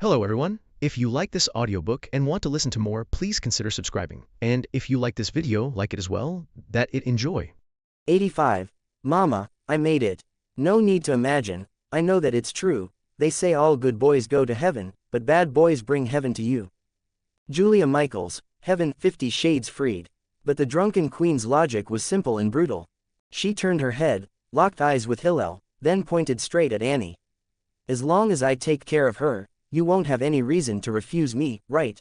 Hello everyone. If you like this audiobook and want to listen to more, please consider subscribing. And if you like this video, like it as well, that it enjoy. 85. Mama, I made it. No need to imagine, I know that it's true. They say all good boys go to heaven, but bad boys bring heaven to you. Julia Michaels, Heaven, 50 Shades Freed. But the drunken queen's logic was simple and brutal. She turned her head, locked eyes with Hillel, then pointed straight at Annie. As long as I take care of her, you won't have any reason to refuse me, right?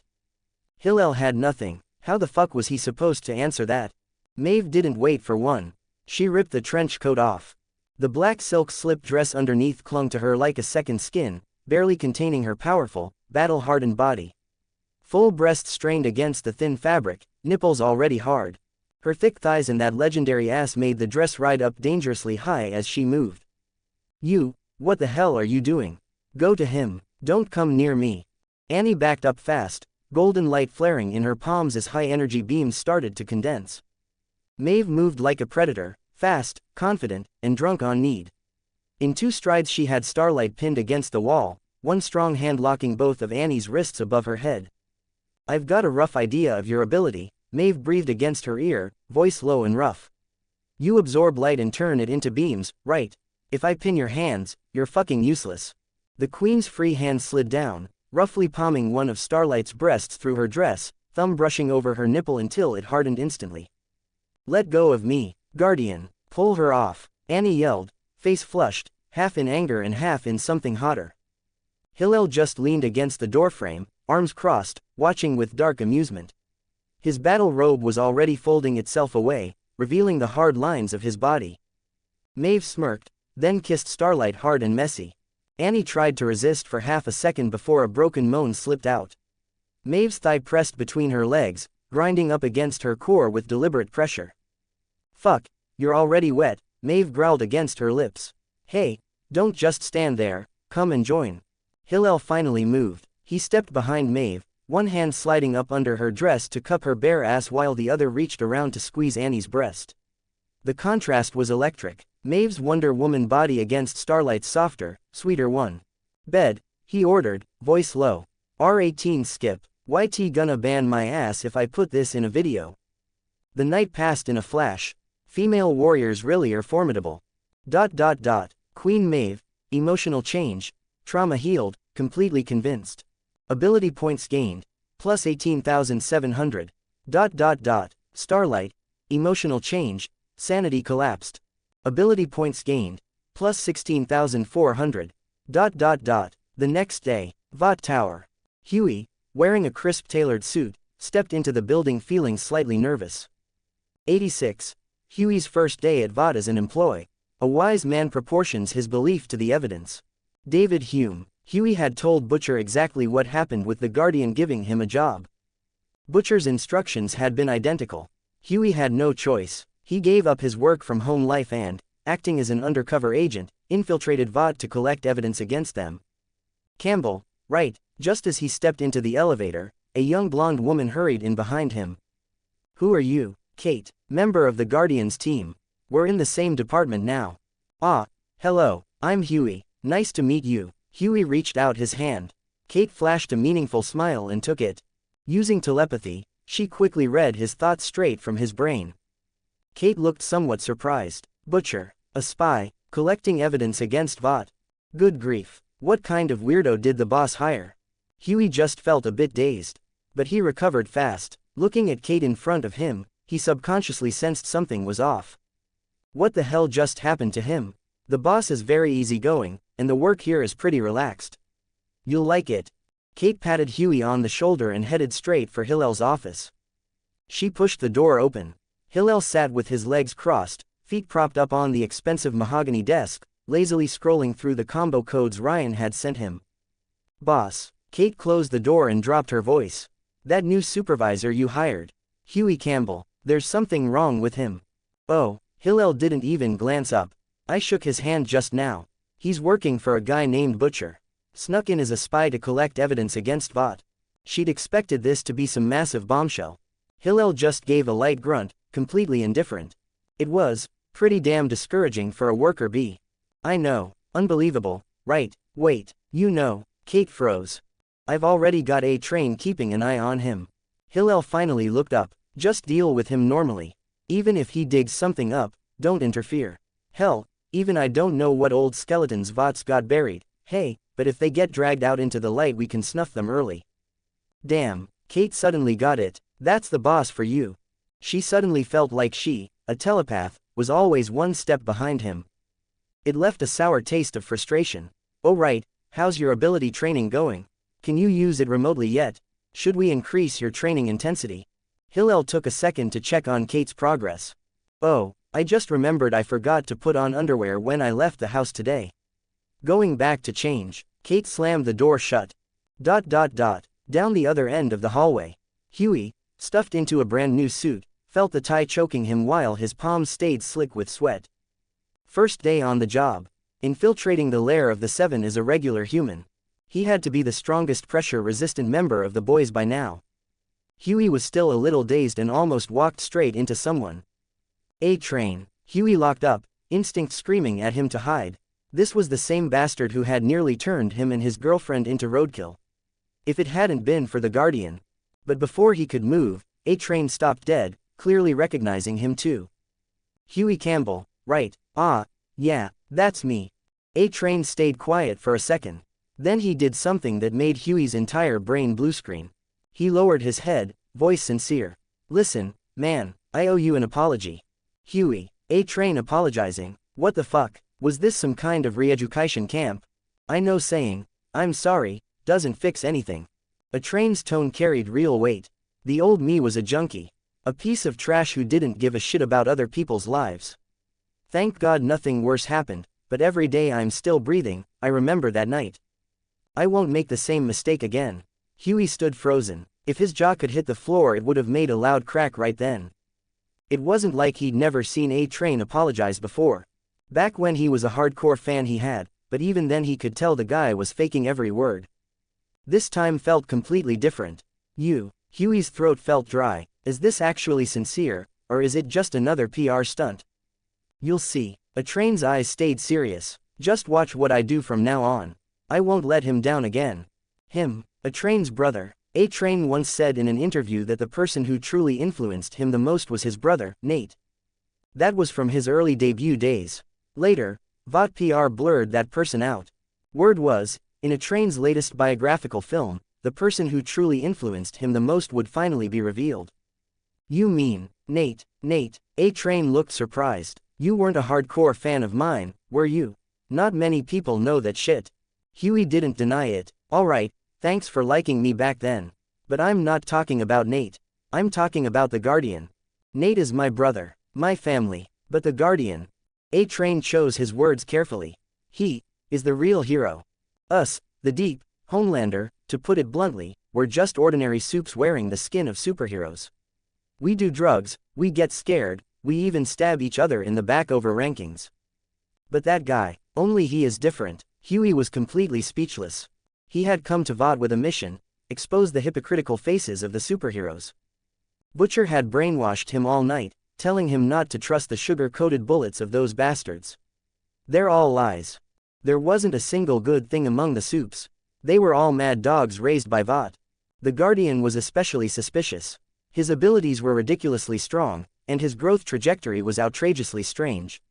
Hillel had nothing. How the fuck was he supposed to answer that? Maeve didn't wait for one. She ripped the trench coat off. The black silk slip dress underneath clung to her like a second skin, barely containing her powerful, battle-hardened body. Full breasts strained against the thin fabric, nipples already hard. Her thick thighs and that legendary ass made the dress ride up dangerously high as she moved. You, what the hell are you doing? Go to him. Don't come near me. Annie backed up fast, golden light flaring in her palms as high-energy beams started to condense. Maeve moved like a predator, fast, confident, and drunk on need. In 2 strides she had Starlight pinned against the wall, one strong hand locking both of Annie's wrists above her head. I've got a rough idea of your ability, Maeve breathed against her ear, voice low and rough. You absorb light and turn it into beams, right? If I pin your hands, you're fucking useless. The queen's free hand slid down, roughly palming one of Starlight's breasts through her dress, thumb brushing over her nipple until it hardened instantly. Let go of me, guardian, pull her off, Annie yelled, face flushed, half in anger and half in something hotter. Hillel just leaned against the doorframe, arms crossed, watching with dark amusement. His battle robe was already folding itself away, revealing the hard lines of his body. Maeve smirked, then kissed Starlight hard and messy. Annie tried to resist for half a second before a broken moan slipped out. Maeve's thigh pressed between her legs, grinding up against her core with deliberate pressure. Fuck, you're already wet, Maeve growled against her lips. Hey, don't just stand there, come and join. Hillel finally moved. He stepped behind Maeve, one hand sliding up under her dress to cup her bare ass while the other reached around to squeeze Annie's breast. The contrast was electric. Maeve's Wonder Woman body against Starlight's softer, sweeter one. Bed, he ordered, voice low. R18 skip, YT gonna ban my ass if I put this in a video. The night passed in a flash. Female warriors really are formidable. Queen Maeve, emotional change, trauma healed, completely convinced. Ability points gained, plus 18,700. Starlight, emotional change, sanity collapsed. Ability points gained, plus 16,400. The next day, Vought Tower. Huie, wearing a crisp tailored suit, stepped into the building feeling slightly nervous. 86. Huie's first day at Vought as an employee. A wise man proportions his belief to the evidence. David Hume. Huie had told Butcher exactly what happened with the Guardian giving him a job. Butcher's instructions had been identical. Huie had no choice. He gave up his work from home life and, acting as an undercover agent, infiltrated Vought to collect evidence against them. Campbell, right, just as he stepped into the elevator, a young blonde woman hurried in behind him. Who are you? Kate, member of the Guardians team. We're in the same department now. Ah, hello, I'm Huie, nice to meet you. Huie reached out his hand. Kate flashed a meaningful smile and took it. Using telepathy, she quickly read his thoughts straight from his brain. Kate looked somewhat surprised. Butcher, a spy, collecting evidence against Vought. Good grief, what kind of weirdo did the boss hire? Huie just felt a bit dazed. But he recovered fast. Looking at Kate in front of him, he subconsciously sensed something was off. What the hell just happened to him? The boss is very easygoing, and the work here is pretty relaxed. You'll like it. Kate patted Huie on the shoulder and headed straight for Hillel's office. She pushed the door open. Hillel sat with his legs crossed, feet propped up on the expensive mahogany desk, lazily scrolling through the combo codes Ryan had sent him. Boss. Kate closed the door and dropped her voice. That new supervisor you hired. Huie Campbell, there's something wrong with him. Oh, Hillel didn't even glance up. I shook his hand just now. He's working for a guy named Butcher. Snuck in as a spy to collect evidence against Vought. She'd expected this to be some massive bombshell. Hillel just gave a light grunt, completely indifferent. It was pretty damn discouraging for a worker bee. I know, unbelievable, right? Wait, you know, Kate froze. I've already got a train keeping an eye on him. Hillel finally looked up. Just deal with him normally. Even if he digs something up, don't interfere. Hell, even I don't know what old skeletons Vought's got buried. Hey, but if they get dragged out into the light we can snuff them early. Damn, Kate suddenly got it. That's the boss for you. She suddenly felt like she, a telepath, was always one step behind him. It left a sour taste of frustration. Oh right, how's your ability training going? Can you use it remotely yet? Should we increase your training intensity? Hillel took a second to check on Kate's progress. Oh, I just remembered I forgot to put on underwear when I left the house today. Going back to change, Kate slammed the door shut. Down the other end of the hallway. Huie, stuffed into a brand new suit, felt the tie choking him while his palms stayed slick with sweat. First day on the job. Infiltrating the lair of the Seven is a regular human. He had to be the strongest pressure-resistant member of the boys by now. Huie was still a little dazed and almost walked straight into someone. A train. Huie locked up, instinct screaming at him to hide. This was the same bastard who had nearly turned him and his girlfriend into roadkill. If it hadn't been for the Guardian. But before he could move, A train stopped dead, clearly recognizing him too. Huie Campbell, right, yeah, that's me. A train stayed quiet for a second. Then he did something that made Huey's entire brain blue screen. He lowered his head, voice sincere. Listen, man, I owe you an apology. Huie, A train apologizing, what the fuck, was this some kind of re-education camp? I know saying, I'm sorry, doesn't fix anything. A train's tone carried real weight. The old me was a junkie. A piece of trash who didn't give a shit about other people's lives. Thank God nothing worse happened, but every day I'm still breathing, I remember that night. I won't make the same mistake again. Huey stood frozen. If his jaw could hit the floor it would have made a loud crack right then. It wasn't like he'd never seen A train apologize before. Back when he was a hardcore fan he had, but even then he could tell the guy was faking every word. This time felt completely different. Huey's throat felt dry. Is this actually sincere, or is it just another PR stunt? You'll see. A train's eyes stayed serious. Just watch what I do from now on. I won't let him down again. Him, a train's brother. A train once said in an interview that the person who truly influenced him the most was his brother, Nate. That was from his early debut days. Later, Vought PR blurred that person out. Word was, in a train's latest biographical film, the person who truly influenced him the most would finally be revealed. You mean, Nate? A train looked surprised. You weren't a hardcore fan of mine, were you? Not many people know that shit. Huey didn't deny it. Alright, thanks for liking me back then. But I'm not talking about Nate. I'm talking about the Guardian. Nate is my brother, my family, but the Guardian. A train chose his words carefully. He is the real hero. Us, the Deep, Homelander, to put it bluntly, we're just ordinary soups wearing the skin of superheroes. We do drugs, we get scared, we even stab each other in the back over rankings. But that guy, only he is different. Huey was completely speechless. He had come to Vought with a mission, expose the hypocritical faces of the superheroes. Butcher had brainwashed him all night, telling him not to trust the sugar-coated bullets of those bastards. They're all lies. There wasn't a single good thing among the soups. They were all mad dogs raised by Vought. The Guardian was especially suspicious. His abilities were ridiculously strong, and his growth trajectory was outrageously strange.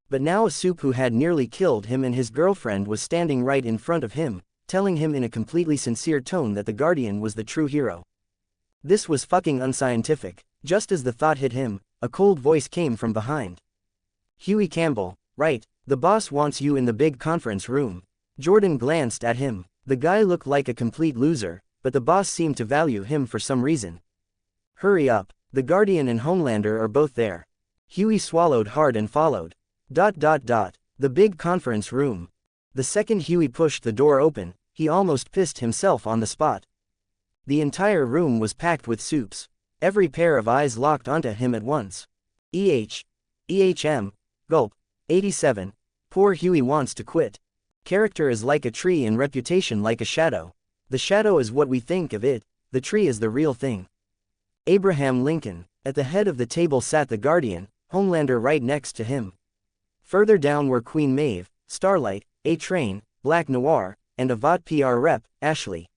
But now a soup who had nearly killed him and his girlfriend was standing right in front of him, telling him in a completely sincere tone that the Guardian was the true hero. This was fucking unscientific. Just as the thought hit him, a cold voice came from behind. Huey Campbell, right, the boss wants you in the big conference room. Jordan glanced at him. The guy looked like a complete loser, but the boss seemed to value him for some reason. Hurry up, the Guardian and Homelander are both there. Huey swallowed hard and followed. The big conference room. The second Huey pushed the door open, he almost pissed himself on the spot. The entire room was packed with soups. Every pair of eyes locked onto him at once. EHM, gulp, 87, poor Huey wants to quit. Character is like a tree and reputation like a shadow. The shadow is what we think of it, the tree is the real thing. Abraham Lincoln. At the head of the table sat the Guardian, Homelander right next to him. Further down were Queen Maeve, Starlight, A Train, Black Noir, and a Vought PR rep, Ashley.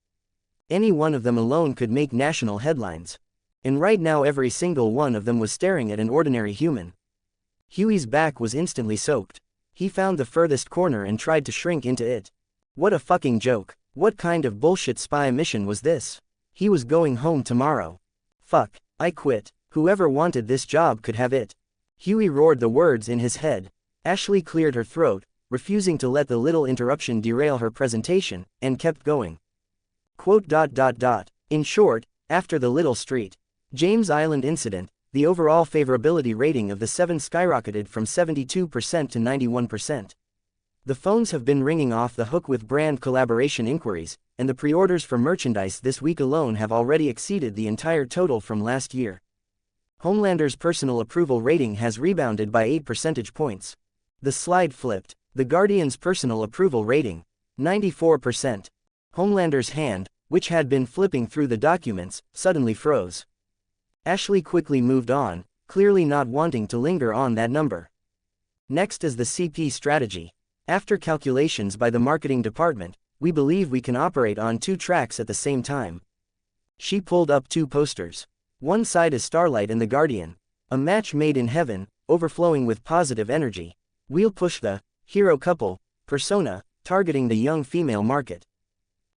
Any one of them alone could make national headlines. And right now every single one of them was staring at an ordinary human. Huie's back was instantly soaked. He found the furthest corner and tried to shrink into it. What a fucking joke. What kind of bullshit spy mission was this? He was going home tomorrow. Fuck, I quit. Whoever wanted this job could have it. Huie roared the words in his head. Ashley cleared her throat, refusing to let the little interruption derail her presentation, and kept going. Quote. In short, after the Little Street, James Island incident, the overall favorability rating of the 7 skyrocketed from 72% to 91%. The phones have been ringing off the hook with brand collaboration inquiries, and the pre-orders for merchandise this week alone have already exceeded the entire total from last year. Homelander's personal approval rating has rebounded by 8 percentage points. The slide flipped. The Guardian's personal approval rating, 94%. Homelander's hand, which had been flipping through the documents, suddenly froze. Ashley quickly moved on, clearly not wanting to linger on that number. Next is the CP strategy. After calculations by the marketing department, we believe we can operate on 2 tracks at the same time. She pulled up 2 posters. One side is Starlight and the Guardian, a match made in heaven, overflowing with positive energy. We'll push the hero couple persona, targeting the young female market.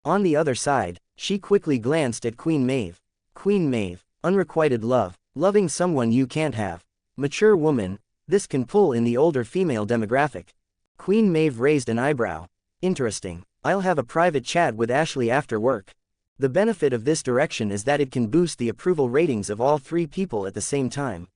On the other side, she quickly glanced at Queen Maeve. Queen Maeve, unrequited love, loving someone you can't have. Mature woman, this can pull in the older female demographic. Queen Maeve raised an eyebrow. Interesting. I'll have a private chat with Ashley after work. The benefit of this direction is that it can boost the approval ratings of all 3 people at the same time.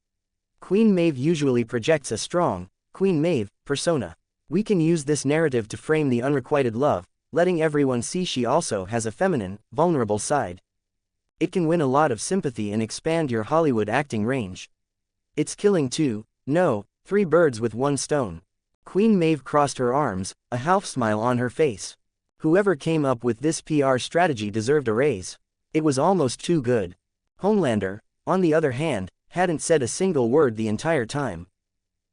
Queen Maeve usually projects a strong, Queen Maeve, persona. We can use this narrative to frame the unrequited love, letting everyone see she also has a feminine, vulnerable side. It can win a lot of sympathy and expand your Hollywood acting range. It's killing 2, no, 3 birds with 1 stone. Queen Maeve crossed her arms, a half smile on her face. Whoever came up with this PR strategy deserved a raise. It was almost too good. Homelander, on the other hand, hadn't said a single word the entire time.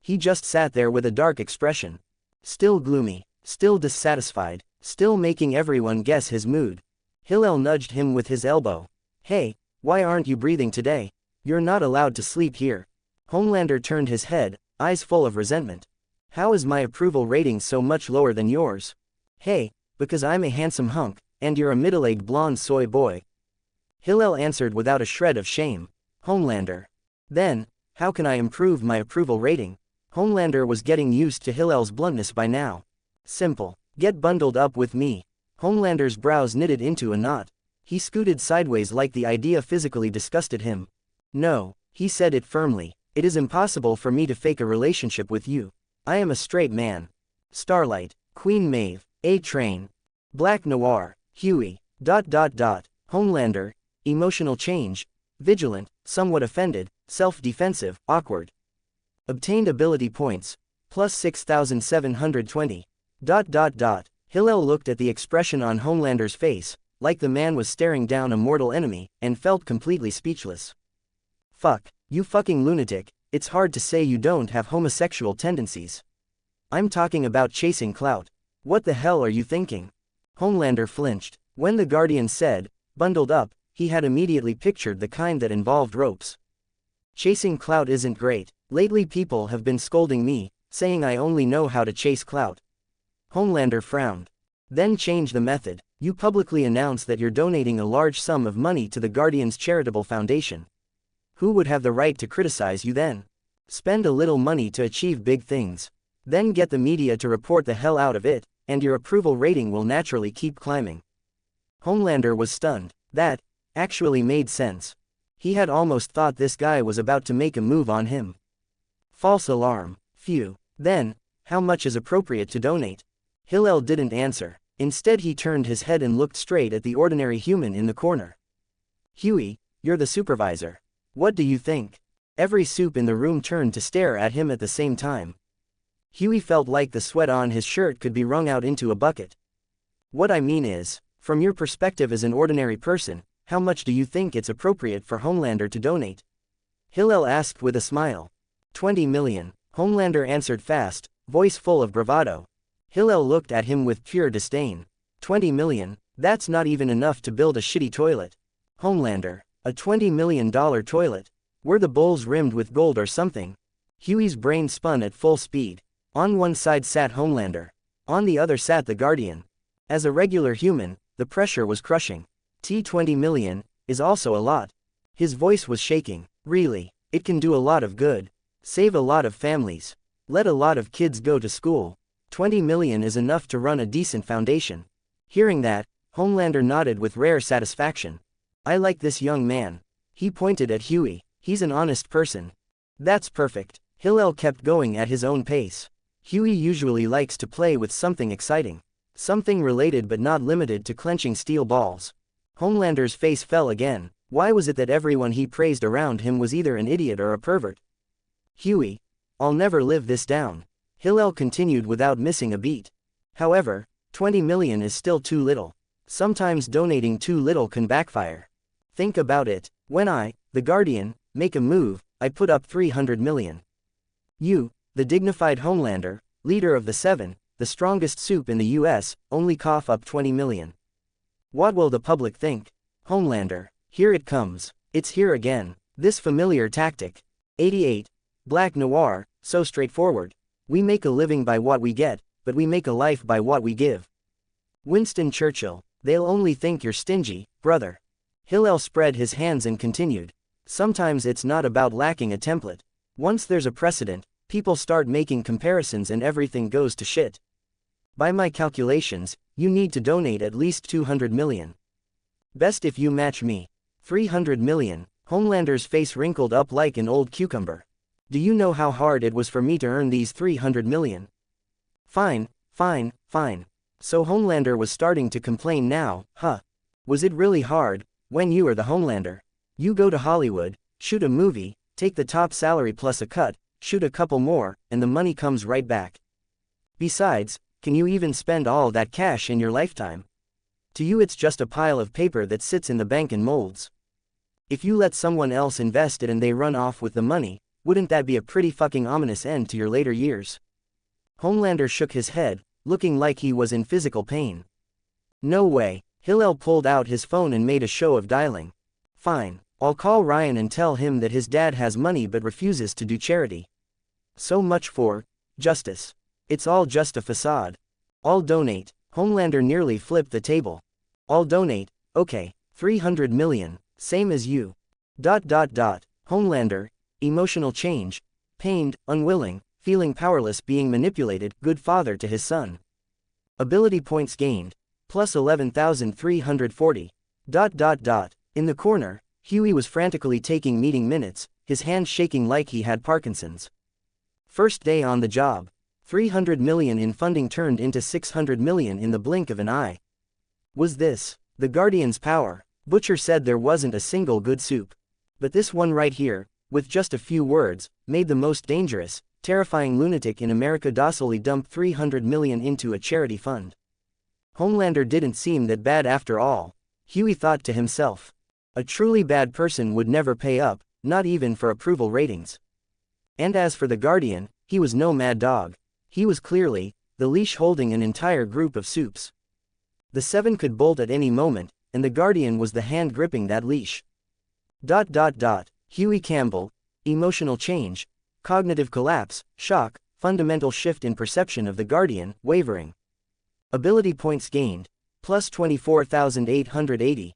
He just sat there with a dark expression. Still gloomy, still dissatisfied, still making everyone guess his mood. Hillel nudged him with his elbow. Hey, why aren't you breathing today? You're not allowed to sleep here. Homelander turned his head, eyes full of resentment. How is my approval rating so much lower than yours? Hey, because I'm a handsome hunk, and you're a middle-aged blonde soy boy. Hillel answered without a shred of shame. Homelander. Then, how can I improve my approval rating? Homelander was getting used to Hillel's bluntness by now. Simple. Get bundled up with me. Homelander's brows knitted into a knot. He scooted sideways like the idea physically disgusted him. No, he said it firmly. It is impossible for me to fake a relationship with you. I am a straight man. Starlight, Queen Maeve, A-Train, Black Noir, Huie, ... Homelander, emotional change, vigilant, somewhat offended, self-defensive, awkward. Obtained ability points, plus 6,720. ... Hillel looked at the expression on Homelander's face, like the man was staring down a mortal enemy, and felt completely speechless. Fuck, you fucking lunatic, it's hard to say you don't have homosexual tendencies. I'm talking about chasing clout. What the hell are you thinking? Homelander flinched. When the Guardian said, bundled up, he had immediately pictured the kind that involved ropes. Chasing clout isn't great. Lately people have been scolding me, saying I only know how to chase clout. Homelander frowned. Then change the method. You publicly announce that you're donating a large sum of money to the Guardian's charitable foundation. Who would have the right to criticize you then? Spend a little money to achieve big things. Then get the media to report the hell out of it, and your approval rating will naturally keep climbing. Homelander was stunned. That actually made sense. He had almost thought this guy was about to make a move on him. False alarm. Phew. Then, how much is appropriate to donate? Hillel didn't answer. Instead he turned his head and looked straight at the ordinary human in the corner. Huie, you're the supervisor. What do you think? Every soup in the room turned to stare at him at the same time. Huie felt like the sweat on his shirt could be wrung out into a bucket. What I mean is, from your perspective as an ordinary person, how much do you think it's appropriate for Homelander to donate? Hillel asked with a smile. 20 million. Homelander answered fast, voice full of bravado. Hillel looked at him with pure disdain. 20 million? That's not even enough to build a shitty toilet. Homelander, a $20 million toilet. Were the bowls rimmed with gold or something? Huie's brain spun at full speed. On one side sat Homelander. On the other sat the Guardian. As a regular human, the pressure was crushing. $20 million is also a lot. His voice was shaking. Really, it can do a lot of good. Save a lot of families. Let a lot of kids go to school. 20 million is enough to run a decent foundation. Hearing that, Homelander nodded with rare satisfaction. I like this young man. He pointed at Huie. He's an honest person. That's perfect. Hillel kept going at his own pace. Huie usually likes to play with something exciting. Something related but not limited to clenching steel balls. Homelander's face fell again. Why was it that everyone he praised around him was either an idiot or a pervert? Huie, I'll never live this down. Hillel continued without missing a beat. However, 20 million is still too little. Sometimes donating too little can backfire. Think about it. When I, the Guardian, make a move, I put up 300 million. You, the dignified Homelander, leader of the Seven, the strongest soup in the US, only cough up 20 million. What will the public think? Homelander, here it comes. It's here again. This familiar tactic. 88. Black Noir, so straightforward. We make a living by what we get, but we make a life by what we give. Winston Churchill, they'll only think you're stingy, brother. Hillel spread his hands and continued. Sometimes it's not about lacking a template. Once there's a precedent, people start making comparisons and everything goes to shit. By my calculations, you need to donate at least 200 million. Best if you match me. 300 million. Homelander's face wrinkled up like an old cucumber. Do you know how hard it was for me to earn these 300 million? Fine, fine, fine. So Homelander was starting to complain now, huh? Was it really hard, when you are the Homelander? You go to Hollywood, shoot a movie, take the top salary plus a cut, shoot a couple more, and the money comes right back. Besides, can you even spend all that cash in your lifetime? To you it's just a pile of paper that sits in the bank and molds. If you let someone else invest it and they run off with the money, wouldn't that be a pretty fucking ominous end to your later years? Homelander shook his head, looking like he was in physical pain. No way. Hillel pulled out his phone and made a show of dialing. Fine, I'll call Ryan and tell him that his dad has money but refuses to do charity. So much for justice. It's all just a facade. I'll donate. Homelander nearly flipped the table. I'll donate, okay, 300 million, same as you. Homelander, emotional change, pained, unwilling, feeling powerless, being manipulated, good father to his son. Ability points gained, plus 11,340. In the corner, Huie was frantically taking meeting minutes, his hands shaking like he had Parkinson's. First day on the job. 300 million in funding turned into 600 million in the blink of an eye. Was this the Guardian's power? Butcher said there wasn't a single good soup. But this one right here, with just a few words, made the most dangerous, terrifying lunatic in America docilely dump 300 million into a charity fund. Homelander didn't seem that bad after all, Huie thought to himself. A truly bad person would never pay up, not even for approval ratings. And as for the Guardian, he was no mad dog. He was clearly the leash holding an entire group of soups. The Seven could bolt at any moment, and the Guardian was the hand gripping that leash. Huie Campbell, emotional change, cognitive collapse, shock, fundamental shift in perception of the Guardian, wavering. Ability points gained, plus 24,880.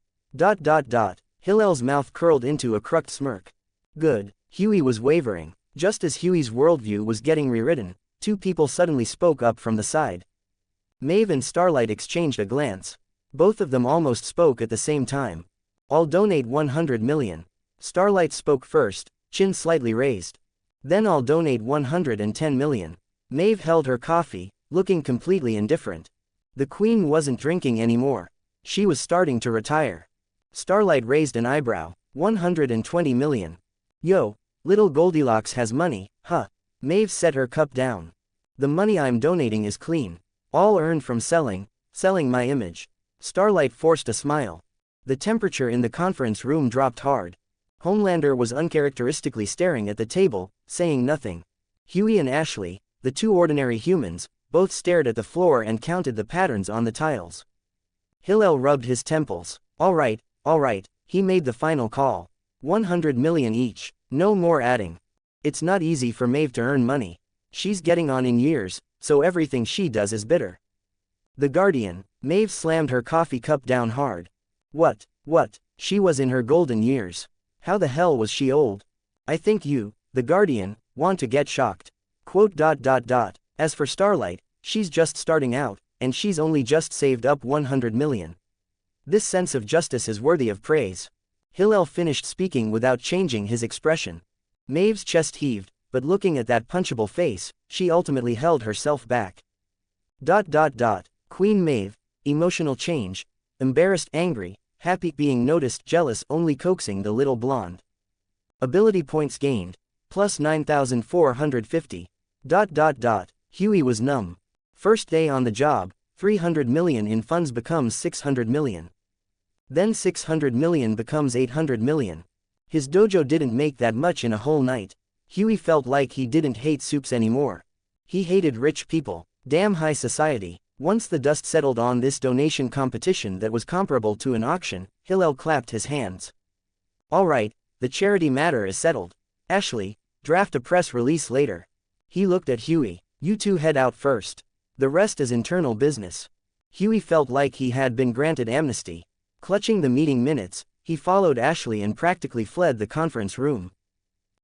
Hillel's mouth curled into a crooked smirk. Good. Huie was wavering. Just as Huie's worldview was getting rewritten, two people suddenly spoke up from the side. Maeve and Starlight exchanged a glance. Both of them almost spoke at the same time. I'll donate 100 million. Starlight spoke first, chin slightly raised. Then I'll donate 110 million. Maeve held her coffee, looking completely indifferent. The Queen wasn't drinking anymore. She was starting to retire. Starlight raised an eyebrow. 120 million. Yo, little Goldilocks has money, huh? Maeve set her cup down. The money I'm donating is clean. All earned from selling my image. Starlight forced a smile. The temperature in the conference room dropped hard. Homelander was uncharacteristically staring at the table, saying nothing. Huie and Ashley, the two ordinary humans, both stared at the floor and counted the patterns on the tiles. Hillel rubbed his temples. All right, he made the final call. 100 million each, no more adding. It's not easy for Maeve to earn money. She's getting on in years, so everything she does is bitter. The Guardian. Maeve slammed her coffee cup down hard. What? She was in her golden years. How the hell was she old? I think you, the Guardian, want to get shocked. Quote. As for Starlight, she's just starting out, and she's only just saved up 100 million. This sense of justice is worthy of praise. Hillel finished speaking without changing his expression. Maeve's chest heaved, but looking at that punchable face, she ultimately held herself back. Queen Maeve, emotional change, embarrassed, angry, happy, being noticed, jealous, only coaxing the little blonde. Ability points gained, plus 9,450. Huie was numb. First day on the job, 300 million in funds becomes 600 million. Then 600 million becomes 800 million. His dojo didn't make that much in a whole night. Huie felt like he didn't hate soups anymore. He hated rich people, damn high society. Once the dust settled on this donation competition that was comparable to an auction, Hillel clapped his hands. All right, the charity matter is settled. Ashley, draft a press release later. He looked at Huie. You two head out first. The rest is internal business. Huie felt like he had been granted amnesty. Clutching the meeting minutes, he followed Ashley and practically fled the conference room.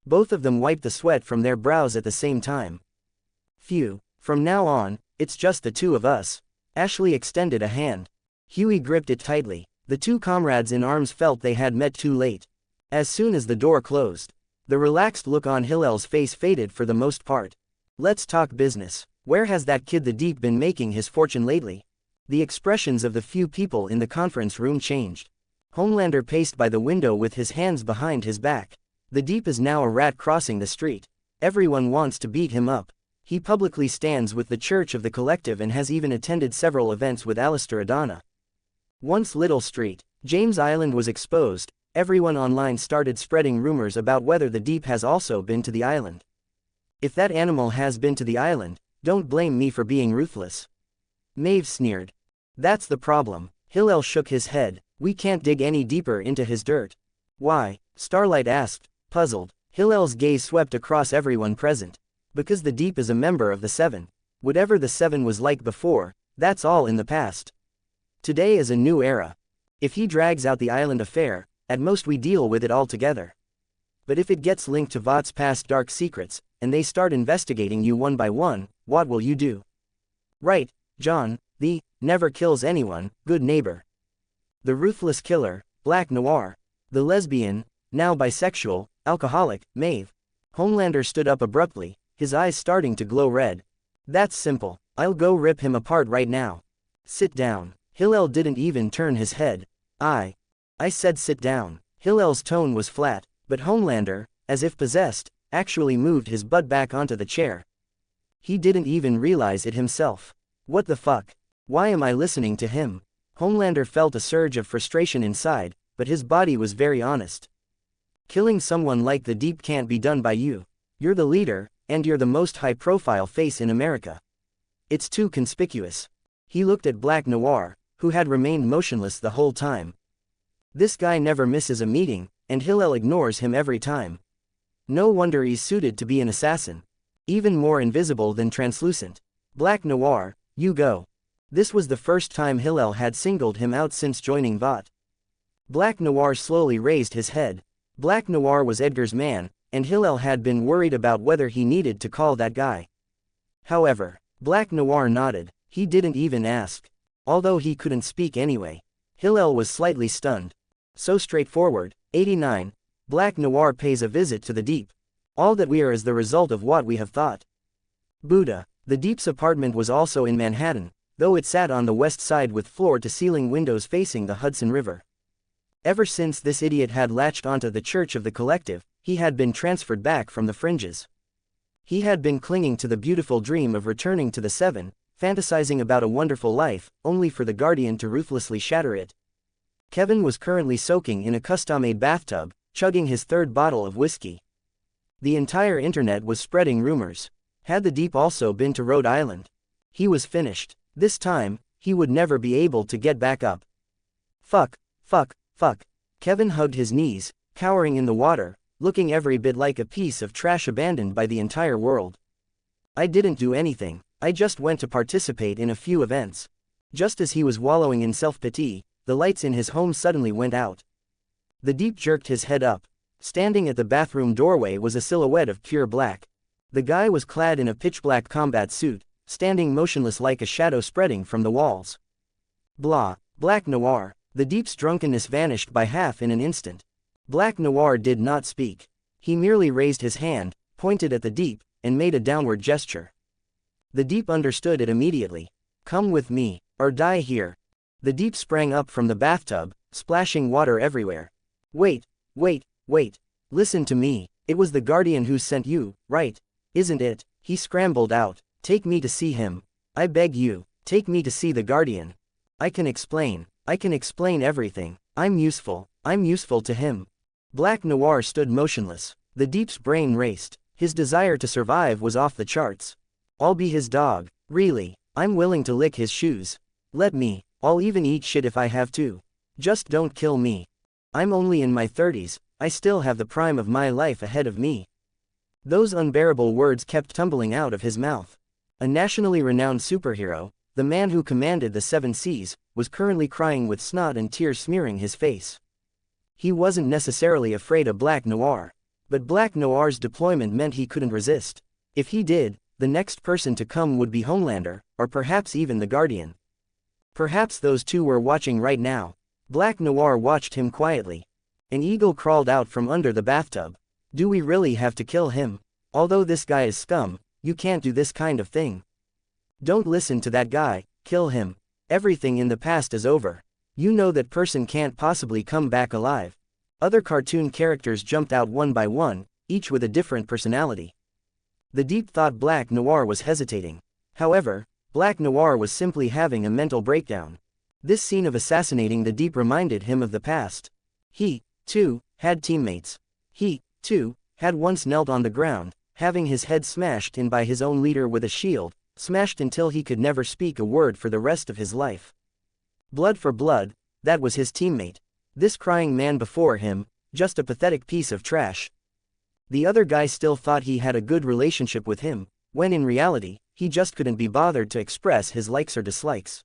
Both of them wiped the sweat from their brows at the same time. Phew, from now on, it's just the two of us. Ashley extended a hand. Huie gripped it tightly. The two comrades in arms felt they had met too late. As soon as the door closed, the relaxed look on Hillel's face faded for the most part. Let's talk business. Where has that kid the Deep been making his fortune lately? The expressions of the few people in the conference room changed. Homelander paced by the window with his hands behind his back. The Deep is now a rat crossing the street. Everyone wants to beat him up. He publicly stands with the Church of the Collective and has even attended several events with Alistair Adana. Once Little Street, James Island was exposed, everyone online started spreading rumors about whether the Deep has also been to the island. If that animal has been to the island, don't blame me for being ruthless. Maeve sneered. That's the problem. Hillel shook his head. We can't dig any deeper into his dirt. Why? Starlight asked, puzzled. Hillel's gaze swept across everyone present. Because the Deep is a member of the Seven. Whatever the Seven was like before, that's all in the past. Today is a new era. If he drags out the island affair, at most we deal with it all together. But if it gets linked to Vought's past dark secrets, and they start investigating you one by one, what will you do? Right, John, the never kills anyone, good neighbor. The ruthless killer, Black Noir. The lesbian, now bisexual, alcoholic, Maeve. Homelander stood up abruptly, his eyes starting to glow red. That's simple. I'll go rip him apart right now. Sit down. Hillel didn't even turn his head. I said sit down. Hillel's tone was flat, but Homelander, as if possessed, actually moved his butt back onto the chair. He didn't even realize it himself. What the fuck? Why am I listening to him? Homelander felt a surge of frustration inside, but his body was very honest. Killing someone like the Deep can't be done by you. You're the leader, and you're the most high-profile face in America. It's too conspicuous. He looked at Black Noir, who had remained motionless the whole time. This guy never misses a meeting, and Hillel ignores him every time. No wonder he's suited to be an assassin. Even more invisible than translucent. Black Noir, you go. This was the first time Hillel had singled him out since joining Vought. Black Noir slowly raised his head. Black Noir was Edgar's man, and Hillel had been worried about whether he needed to call that guy. However, Black Noir nodded. He didn't even ask. Although he couldn't speak anyway. Hillel was slightly stunned. So straightforward. 89. Black Noir pays a visit to the Deep. All that we are is the result of what we have thought. Buddha. The Deep's apartment was also in Manhattan, though it sat on the west side with floor-to-ceiling windows facing the Hudson River. Ever since this idiot had latched onto the Church of the Collective, he had been transferred back from the fringes. He had been clinging to the beautiful dream of returning to the Seven, fantasizing about a wonderful life, only for the Guardian to ruthlessly shatter it. Kevin was currently soaking in a custom-made bathtub, chugging his third bottle of whiskey. The entire internet was spreading rumors. Had the Deep also been to Rhode Island? He was finished. This time, he would never be able to get back up. Fuck, fuck, fuck. Kevin hugged his knees, cowering in the water, looking every bit like a piece of trash abandoned by the entire world. I didn't do anything, I just went to participate in a few events. Just as he was wallowing in self-pity, the lights in his home suddenly went out. The Deep jerked his head up. Standing at the bathroom doorway was a silhouette of pure black. The guy was clad in a pitch-black combat suit, standing motionless like a shadow spreading from the walls. Blah. Black Noir. The Deep's drunkenness vanished by half in an instant. Black Noir did not speak. He merely raised his hand, pointed at the Deep, and made a downward gesture. The Deep understood it immediately. Come with me, or die here. The Deep sprang up from the bathtub, splashing water everywhere. Wait, wait, wait. Listen to me. It was the Guardian who sent you, right? Isn't it? He scrambled out. Take me to see him. I beg you, take me to see the Guardian. I can explain everything. I'm useful to him. Black Noir stood motionless. The Deep's brain raced. His desire to survive was off the charts. I'll be his dog. Really, I'm willing to lick his shoes. Let me, I'll even eat shit if I have to. Just don't kill me. I'm only in my 30s, I still have the prime of my life ahead of me. Those unbearable words kept tumbling out of his mouth. A nationally renowned superhero, the man who commanded the 7 Seas, was currently crying with snot and tears smearing his face. He wasn't necessarily afraid of Black Noir, but Black Noir's deployment meant he couldn't resist. If he did, the next person to come would be Homelander, or perhaps even the Guardian. Perhaps those two were watching right now. Black Noir watched him quietly. An eagle crawled out from under the bathtub. Do we really have to kill him? Although this guy is scum, you can't do this kind of thing. Don't listen to that guy, kill him. Everything in the past is over. You know that person can't possibly come back alive. Other cartoon characters jumped out one by one, each with a different personality. The Deep thought Black Noir was hesitating. However, Black Noir was simply having a mental breakdown. This scene of assassinating the Deep reminded him of the past. He, too, had teammates. He, too, had once knelt on the ground, having his head smashed in by his own leader with a shield, smashed until he could never speak a word for the rest of his life. Blood for blood, that was his teammate. This crying man before him, just a pathetic piece of trash. The other guy still thought he had a good relationship with him, when in reality, he just couldn't be bothered to express his likes or dislikes.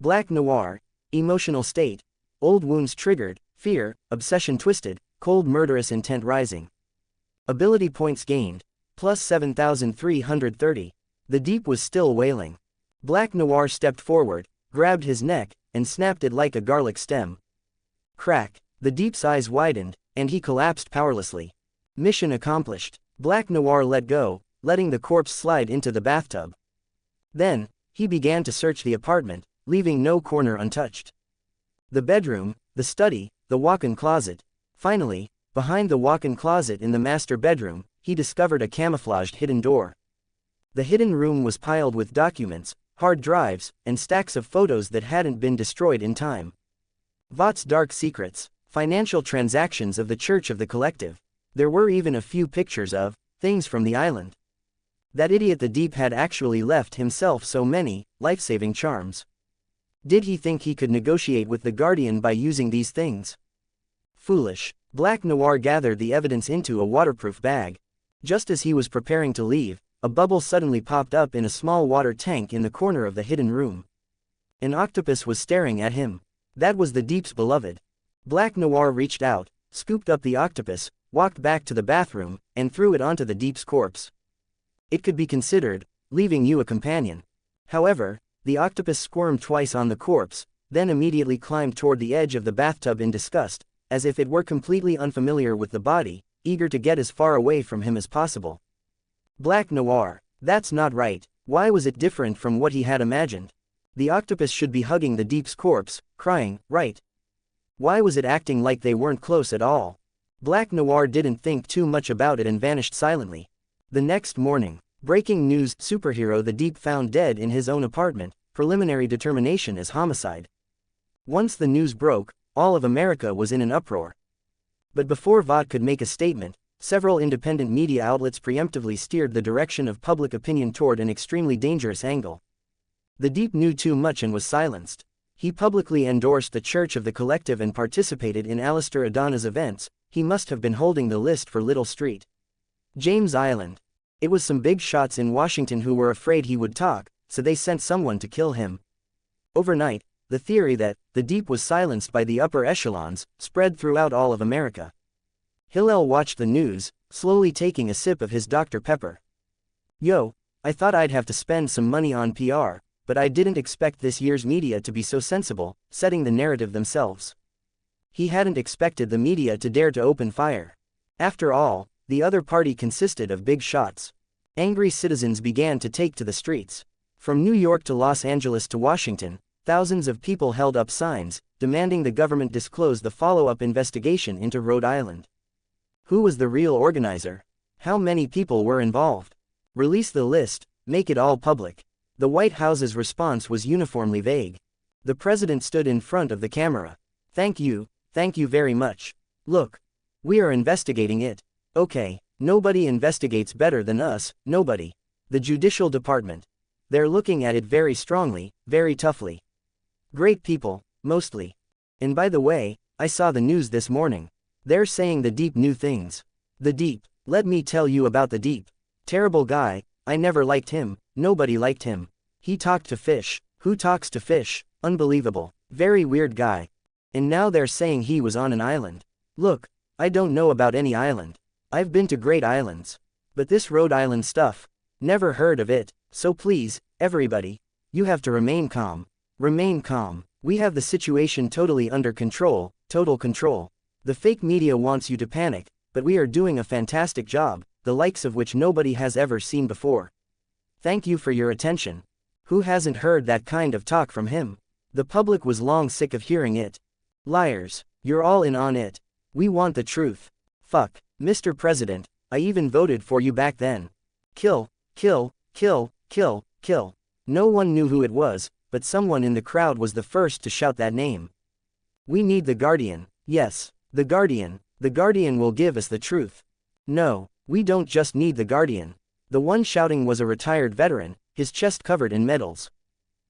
Black Noir, emotional state, old wounds triggered, fear, obsession twisted, cold murderous intent rising. Ability points gained, plus 7,330. The Deep was still wailing. Black Noir stepped forward, grabbed his neck, and snapped it like a garlic stem. Crack. The Deep's eyes widened, and he collapsed powerlessly. Mission accomplished. Black Noir let go, letting the corpse slide into the bathtub. Then, he began to search the apartment, leaving no corner untouched. The bedroom, the study, the walk-in closet. Finally, behind the walk-in closet in the master bedroom, he discovered a camouflaged hidden door. The hidden room was piled with documents, hard drives, and stacks of photos that hadn't been destroyed in time. Vought's dark secrets, financial transactions of the Church of the Collective. There were even a few pictures of things from the island. That idiot the Deep had actually left himself so many life-saving charms. Did he think he could negotiate with the Guardian by using these things? Foolish. Black Noir gathered the evidence into a waterproof bag. Just as he was preparing to leave, a bubble suddenly popped up in a small water tank in the corner of the hidden room. An octopus was staring at him. That was the Deep's beloved. Black Noir reached out, scooped up the octopus, walked back to the bathroom, and threw it onto the Deep's corpse. It could be considered leaving you a companion. However, the octopus squirmed twice on the corpse, then immediately climbed toward the edge of the bathtub in disgust, as if it were completely unfamiliar with the body, eager to get as far away from him as possible. Black Noir, that's not right. Why was it different from what he had imagined? The octopus should be hugging the Deep's corpse, crying, right? Why was it acting like they weren't close at all? Black Noir didn't think too much about it and vanished silently. The next morning, breaking news: superhero the Deep found dead in his own apartment, preliminary determination as homicide. Once the news broke, all of America was in an uproar. But before Vought could make a statement, several independent media outlets preemptively steered the direction of public opinion toward an extremely dangerous angle. The Deep knew too much and was silenced. He publicly endorsed the Church of the Collective and participated in Alistair Adana's events. He must have been holding the list for Little Street. James Island. It was some big shots in Washington who were afraid he would talk, so they sent someone to kill him. Overnight, the theory that the deep was silenced by the upper echelons spread throughout all of America. Hillel watched the news, slowly taking a sip of his Dr. Pepper. Yo, I thought I'd have to spend some money on PR, but I didn't expect this year's media to be so sensible, setting the narrative themselves. He hadn't expected the media to dare to open fire. After all, the other party consisted of big shots. Angry citizens began to take to the streets. From New York to Los Angeles to Washington, thousands of people held up signs, demanding the government disclose the follow-up investigation into Rhode Island. Who was the real organizer? How many people were involved? Release the list, make it all public. The White House's response was uniformly vague. The president stood in front of the camera. Thank you very much. Look. We are investigating it. Okay, nobody investigates better than us, nobody. The Judicial Department. They're looking at it very strongly, very toughly. Great people, mostly. And by the way, I saw the news this morning. They're saying the Deep knew things. The Deep, let me tell you about the Deep. Terrible guy, I never liked him, nobody liked him. He talked to fish. Who talks to fish? Unbelievable. Very weird guy. And now they're saying he was on an island. Look, I don't know about any island. I've been to great islands. But this Rhode Island stuff, never heard of it, so please, everybody, you have to remain calm. Remain calm. We have the situation totally under control, total control. The fake media wants you to panic, but we are doing a fantastic job, the likes of which nobody has ever seen before. Thank you for your attention. Who hasn't heard that kind of talk from him? The public was long sick of hearing it. Liars, you're all in on it. We want the truth. Fuck, Mr. President, I even voted for you back then. Kill, kill, kill, kill, kill. No one knew who it was, but someone in the crowd was the first to shout that name. We need the Guardian. Yes, the Guardian. The Guardian will give us the truth. No, we don't just need the Guardian. The one shouting was a retired veteran, his chest covered in medals.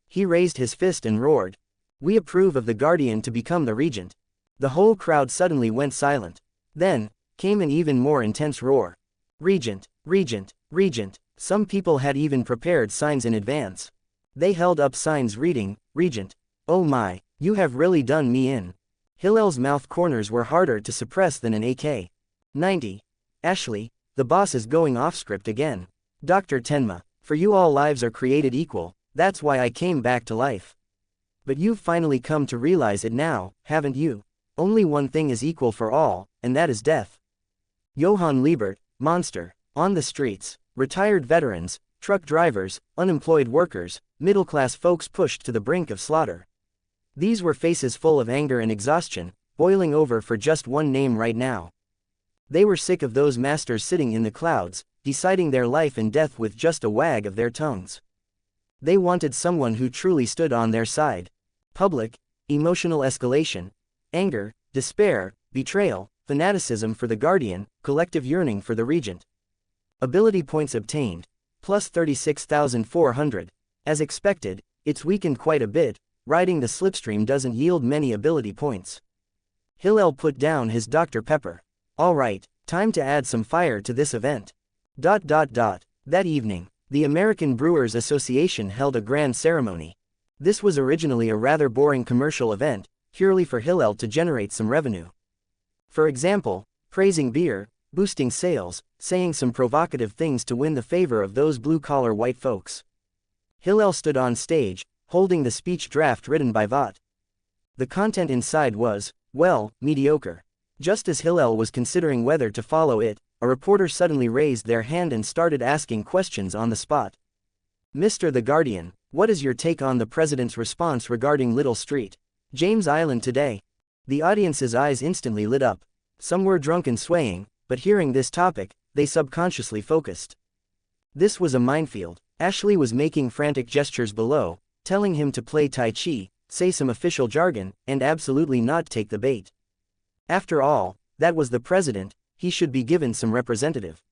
He raised his fist and roared. We approve of the Guardian to become the regent. The whole crowd suddenly went silent. Then came an even more intense roar. Regent, regent, regent. Some people had even prepared signs in advance. They held up signs reading, Regent. Oh my, you have really done me in. Hillel's mouth corners were harder to suppress than an AK-90. Ashley, the boss is going off script again. Dr. Tenma, for you all lives are created equal, that's why I came back to life. But you've finally come to realize it now, haven't you? Only one thing is equal for all, and that is death. Johann Liebert, monster, on the streets, retired veterans, truck drivers, unemployed workers, middle-class folks pushed to the brink of slaughter. These were faces full of anger and exhaustion, boiling over for just one name right now. They were sick of those masters sitting in the clouds, deciding their life and death with just a wag of their tongues. They wanted someone who truly stood on their side. Public, emotional escalation, anger, despair, betrayal, fanaticism for the Guardian, collective yearning for the Regent. Ability points obtained. Plus 36,400. As expected, it's weakened quite a bit. Riding the slipstream doesn't yield many ability points. Hillel put down his Dr. Pepper. Alright, time to add some fire to this event. That evening, the American Brewers Association held a grand ceremony. This was originally a rather boring commercial event, purely for Hillel to generate some revenue. For example, praising beer, boosting sales, saying some provocative things to win the favor of those blue-collar white folks. Hillel stood on stage, holding the speech draft written by Vought. The content inside was, well, mediocre. Just as Hillel was considering whether to follow it, a reporter suddenly raised their hand and started asking questions on the spot. Mr. The Guardian, what is your take on the president's response regarding Little Street, James Island today? The audience's eyes instantly lit up. Some were drunk and swaying, but hearing this topic, they subconsciously focused. This was a minefield. Ashley was making frantic gestures below, telling him to play Tai Chi, say some official jargon, and absolutely not take the bait. After all, that was the president, he should be given some representative.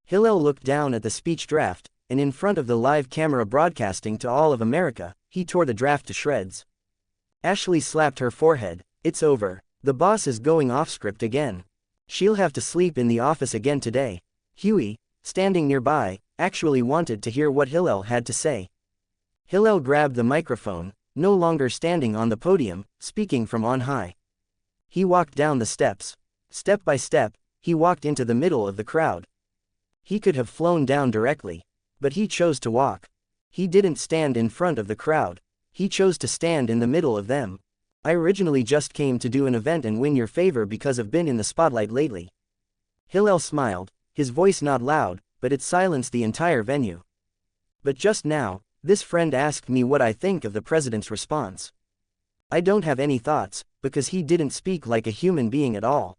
Hillel looked down at the speech draft, and in front of the live camera broadcasting to all of America, he tore the draft to shreds. Ashley slapped her forehead. It's over. The boss is going off script again. She'll have to sleep in the office again today. Huie, standing nearby, actually wanted to hear what Hillel had to say. Hillel grabbed the microphone, no longer standing on the podium, speaking from on high. He walked down the steps. Step by step, he walked into the middle of the crowd. He could have flown down directly, but he chose to walk. He didn't stand in front of the crowd. He chose to stand in the middle of them. I originally just came to do an event and win your favor because I've been in the spotlight lately. Hillel smiled, his voice not loud, but it silenced the entire venue. But just now, this friend asked me what I think of the president's response. I don't have any thoughts, because he didn't speak like a human being at all.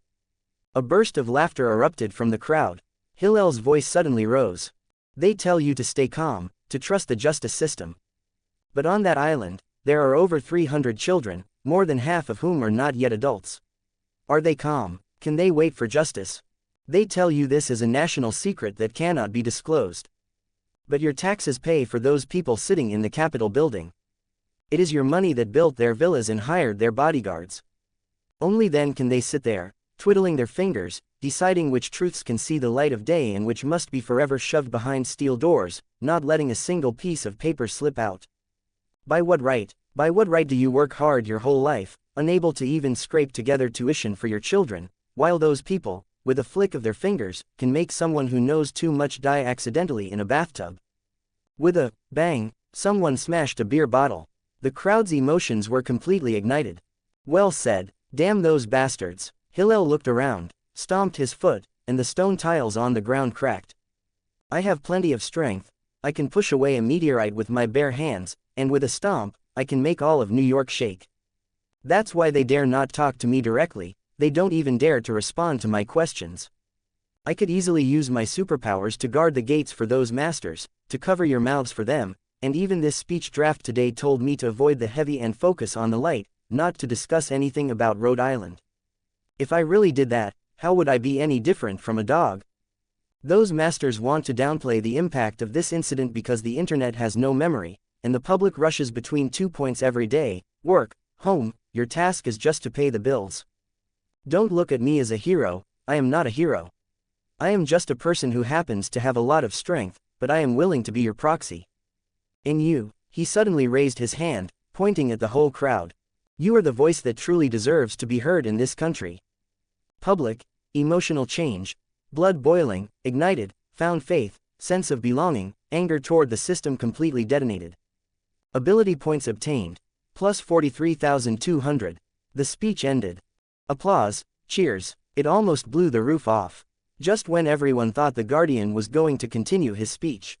A burst of laughter erupted from the crowd. Hillel's voice suddenly rose. They tell you to stay calm, to trust the justice system. But on that island, there are over 300 children, more than half of whom are not yet adults. Are they calm? Can they wait for justice? They tell you this is a national secret that cannot be disclosed. But your taxes pay for those people sitting in the Capitol building. It is your money that built their villas and hired their bodyguards. Only then can they sit there, twiddling their fingers, deciding which truths can see the light of day and which must be forever shoved behind steel doors, not letting a single piece of paper slip out. By what right? By what right do you work hard your whole life, unable to even scrape together tuition for your children, while those people, with a flick of their fingers, can make someone who knows too much die accidentally in a bathtub? With a bang, someone smashed a beer bottle. The crowd's emotions were completely ignited. Well said, damn those bastards. Hillel looked around, stomped his foot, and the stone tiles on the ground cracked. I have plenty of strength. I can push away a meteorite with my bare hands, and with a stomp, I can make all of New York shake. That's why they dare not talk to me directly. They don't even dare to respond to my questions. I could easily use my superpowers to guard the gates for those masters, to cover your mouths for them, and even this speech draft today told me to avoid the heavy and focus on the light, not to discuss anything about Rhode Island. If I really did that, how would I be any different from a dog? Those masters want to downplay the impact of this incident because the internet has no memory, and the public rushes between 2 points every day: work, home. Your task is just to pay the bills. Don't look at me as a hero. I am not a hero. I am just a person who happens to have a lot of strength, but I am willing to be your proxy. And you, he suddenly raised his hand, pointing at the whole crowd. You are the voice that truly deserves to be heard in this country. Public, emotional change, blood boiling, ignited, found faith, sense of belonging, anger toward the system completely detonated. Ability points obtained, plus 43,200. The speech ended. Applause, cheers, it almost blew the roof off. Just when everyone thought the Guardian was going to continue his speech.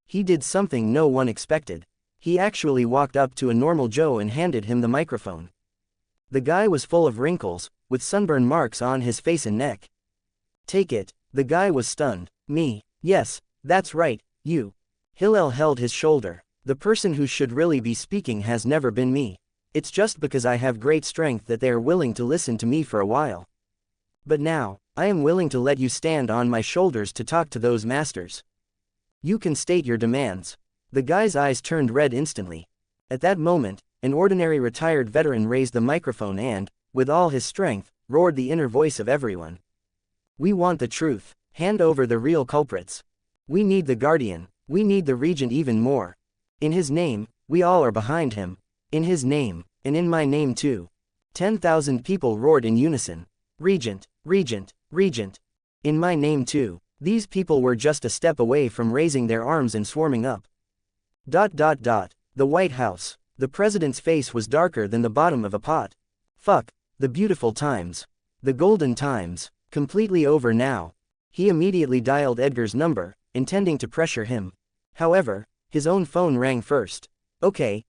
He did something no one expected. He actually walked up to a normal Joe and handed him the microphone. The guy was full of wrinkles, with sunburn marks on his face and neck. Take it. The guy was stunned. Me? Yes, that's right, you. Hillel held his shoulder. The person who should really be speaking has never been me. It's just because I have great strength that they are willing to listen to me for a while. But now, I am willing to let you stand on my shoulders to talk to those masters. You can state your demands. The guy's eyes turned red instantly. At that moment, an ordinary retired veteran raised the microphone and, with all his strength, roared the inner voice of everyone. We want the truth. Hand over the real culprits. We need the Guardian. We need the Regent even more. In his name, we all are behind him. In his name, and in my name too. 10,000 people roared in unison. Regent, Regent, Regent. In my name too. These people were just a step away from raising their arms and swarming up. ... The White House. The president's face was darker than the bottom of a pot. Fuck. The beautiful times. The golden times. Completely over now. He immediately dialed Edgar's number, intending to pressure him. However, his own phone rang first. Okay,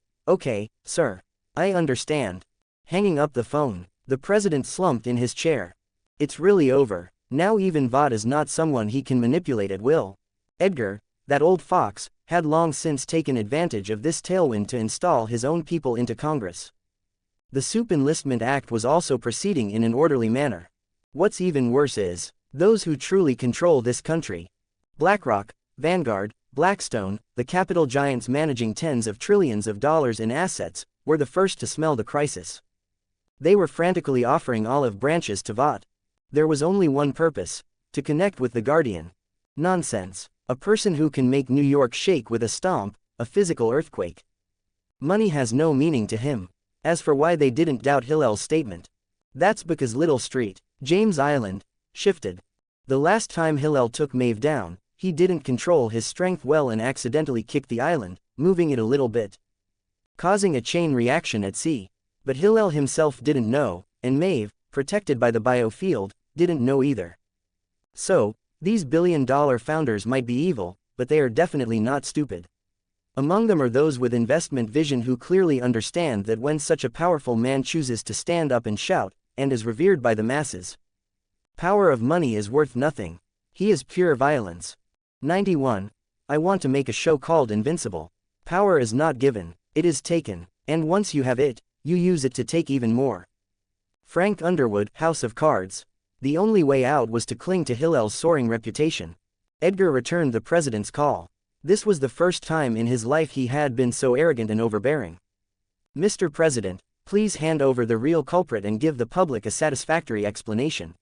sir. I understand. Hanging up the phone, the president slumped in his chair. It's really over. Now even Vought is not someone he can manipulate at will. Edgar, that old fox, had long since taken advantage of this tailwind to install his own people into Congress. The Soup Enlistment Act was also proceeding in an orderly manner. What's even worse is, those who truly control this country. BlackRock, Vanguard, Blackstone, the capital giants managing tens of trillions of dollars in assets, were the first to smell the crisis. They were frantically offering olive branches to Vought. There was only one purpose: to connect with the Guardian. Nonsense. A person who can make New York shake with a stomp, a physical earthquake. Money has no meaning to him. As for why they didn't doubt Hillel's statement, that's because Little Street, James Island, shifted. The last time Hillel took Maeve down, he didn't control his strength well and accidentally kicked the island, moving it a little bit, causing a chain reaction at sea. But Hillel himself didn't know, and Maeve, protected by the biofield, didn't know either. So, these billion-dollar founders might be evil, but they are definitely not stupid. Among them are those with investment vision who clearly understand that when such a powerful man chooses to stand up and shout, and is revered by the masses, power of money is worth nothing. He is pure violence. 91. I want to make a show called Invincible. Power is not given, it is taken, and once you have it, you use it to take even more. Frank Underwood, House of Cards. The only way out was to cling to Hillel's soaring reputation. Edgar returned the president's call. This was the first time in his life he had been so arrogant and overbearing. Mr. President, please hand over the real culprit and give the public a satisfactory explanation.